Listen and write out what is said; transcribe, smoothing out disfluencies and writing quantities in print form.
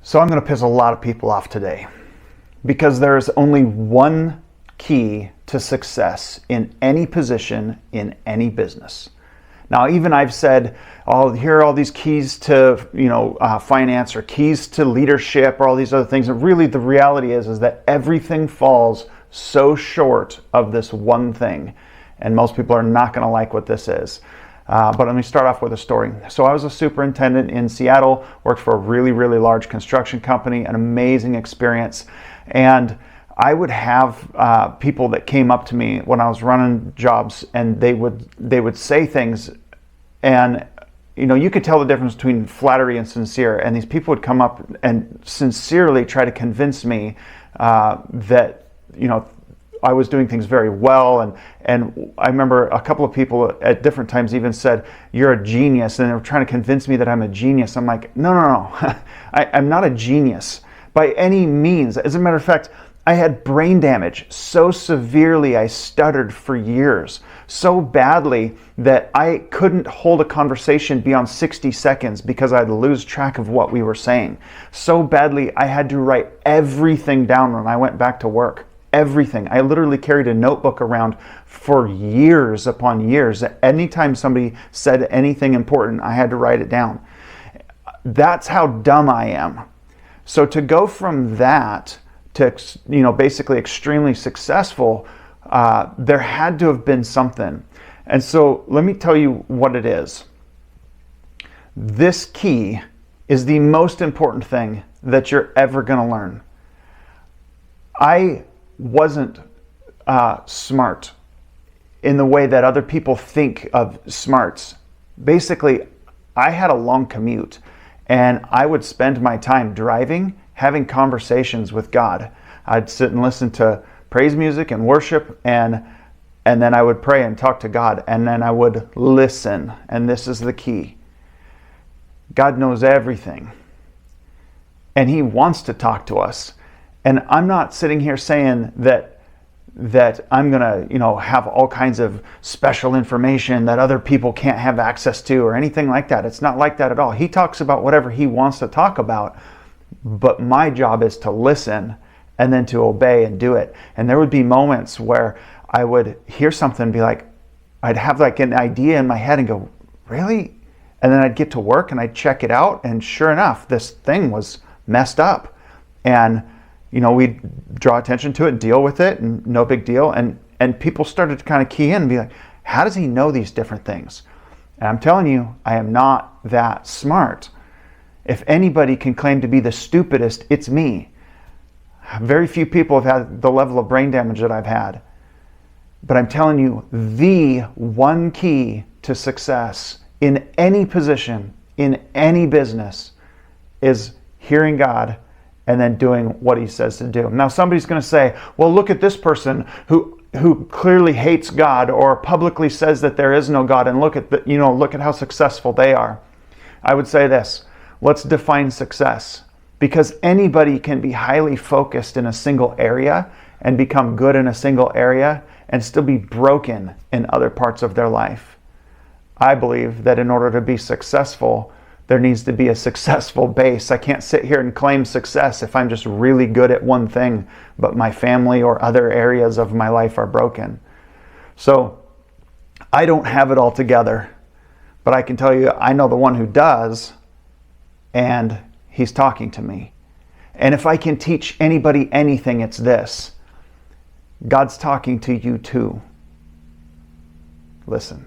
So I'm going to piss a lot of people off today because there's only one key to success in any position, in any business. Now, even I've said, oh, here are all these keys to, finance or keys to leadership or all these other things. And really the reality is that everything falls so short of this one thing. And most people are not going to like what this is. But let me start off with a story. So I was a superintendent in Seattle, worked for a really, really large construction company, an amazing experience. And I would have people that came up to me when I was running jobs, and they would say things, and you could tell the difference between flattery and sincere. And these people would come up and sincerely try to convince me that I was doing things very well, and I remember a couple of people at different times even said, "You're a genius," and they were trying to convince me that I'm a genius. I'm like, no. I'm not a genius by any means. As a matter of fact, I had brain damage so severely I stuttered for years, so badly that I couldn't hold a conversation beyond 60 seconds because I'd lose track of what we were saying. So badly I had to write everything down when I went back to work. Everything. I literally carried a notebook around for years upon years. Anytime somebody said anything important, I had to write it down. That's how dumb I am. So to go from that to basically extremely successful, there had to have been something. And so let me tell you what it is. This key is the most important thing that you're ever going to learn. I wasn't smart in the way that other people think of smarts. Basically, I had a long commute, and I would spend my time driving, having conversations with God. I'd sit and listen to praise music and worship, and then I would pray and talk to God, and then I would listen. And this is the key. God knows everything, and He wants to talk to us. And I'm not sitting here saying that I'm going to, have all kinds of special information that other people can't have access to or anything like that. It's not like that at all. He talks about whatever He wants to talk about, but my job is to listen and then to obey and do it. And there would be moments where I would hear something and be like, I'd have like an idea in my head and go, really? And then I'd get to work and I'd check it out, and sure enough, this thing was messed up. And we'd draw attention to it and deal with it, and no big deal. And people started to kind of key in and be like, how does he know these different things? And I'm telling you, I am not that smart. If anybody can claim to be the stupidest, it's me. Very few people have had the level of brain damage that I've had. But I'm telling you, the one key to success in any position, in any business, is hearing God and then doing what He says to do. Now somebody's going to say, well, look at this person who clearly hates God or publicly says that there is no God, and look at how successful they are. I would say this: let's define success, because anybody can be highly focused in a single area and become good in a single area and still be broken in other parts of their life. I believe that in order to be successful, there needs to be a successful base. I can't sit here and claim success if I'm just really good at one thing, but my family or other areas of my life are broken. So I don't have it all together, but I can tell you, I know the one who does, and He's talking to me. And if I can teach anybody anything, it's this: God's talking to you too. Listen.